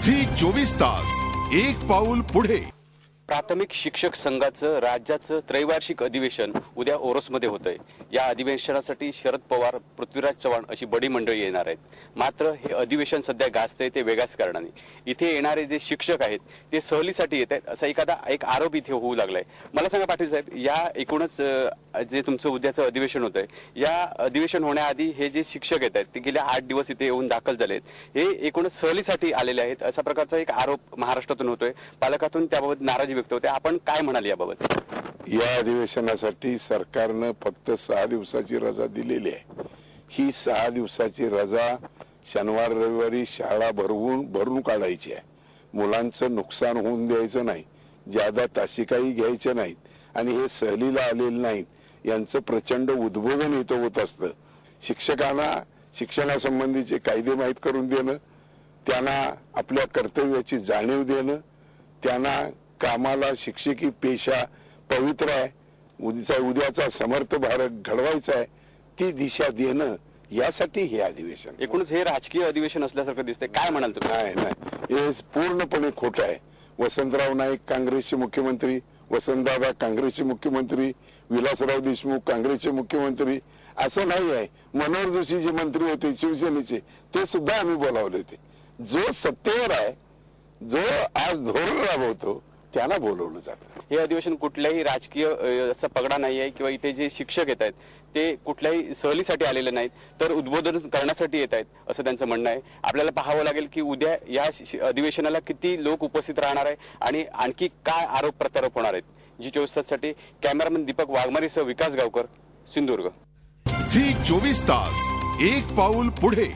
Zee 24 तास एक पाऊल पुढे। प्राथमिक शिक्षक संघाचं राज्याचं त्रैवार्षिक अधिवेशन उद्या ओरोसमध्ये होतंय। या अधिवेशनासाठी शरद पवार, पृथ्वीराज चव्हाण अशी बडी मंडळी येणार आहेत। मात्र हे अधिवेशन सध्या गाजतंय ते वेगळ्याच कारणाने। इथे येणारे जे शिक्षक आहेत ते सहलीसाठी येत आहेत असा एक आरोप इथे होऊ लागलाय। मला सांगा पाटील साहेब, या एकूणच जे तुमचं उद्याचं अधिवेशन होतंय, या अधिवेशन होण्याआधी हे जे शिक्षक येत आहेत ते गेले 8 दिवस इथे येऊन दाखल झालेत, हे एकूणच सहलीसाठी आलेले आहेत असा प्रकारचा एक आरोप महाराष्ट्रातून होतोय। पालकातून त्याबाबत नाराजी व्यक्त होते। आपण काय म्हणाल याबाबत? या अधिवेशनासाठी सरकारनं फक्त 6 दिवसाची रजा दिलेली आहे। ही 6 दिवसाची रजा शनिवार रविवारी शाळा भरून काढायची आहे। मुलांचं नुकसान होऊन द्यायचं नाही, ज्यादा तासिकाही घ्यायच्या नाहीत आणि हे सहलीला आलेले नाहीत यांचं प्रचंड उद्बोधन इथं होत असतं। शिक्षकांना शिक्षणासंबंधीचे कायदे माहीत करून देणं, त्यांना आपल्या कर्तव्याची जाणीव देणं, त्यांना कामाला शिक्षकी पेशा पवित्र आहे, उद्याचा समर्थ भारत घडवायचा आहे, ती दिशा देणं, यासाठी हे अधिवेशन। एकूणच हे राजकीय अधिवेशन असल्यासारखं दिसतंय, काय म्हणाल तुम्ही? नाही, हे पूर्णपणे खोटं आहे। वसंतराव नाईक काँग्रेसचे मुख्यमंत्री, वसंतदादा काँग्रेसचे मुख्यमंत्री, विलासराव देशमुख काँग्रेसचे मुख्यमंत्री असं नाही आहे। मनोहर जोशी जे मंत्री होते शिवसेनेचे, ते सुद्धा आम्ही बोलावले होते। जो सत्तेवर आहे, जो आज धोरण राबवतो, त्यांना बोलवलं जातं। हे अधिवेशन कुठल्याही राजकीय असा पगडा नाही आहे किंवा इथे जे शिक्षक येत आहेत ते कुठल्याही सहलीसाठी आलेले नाहीत, तर उद्बोधन करण्यासाठी येत आहेत असं त्यांचं म्हणणं आहे। आपल्याला पाहावं लागेल की उद्या या अधिवेशनाला किती लोक उपस्थित राहणार आहे आणि आणखी काय आरोप प्रत्यारोप होणार आहेत। झी 24 ताससाठी कॅमेरामन दीपक वाघमारेसह विकास गावकर, सिंधुदुर्ग। झी 24 तास एक पाऊल पुढे।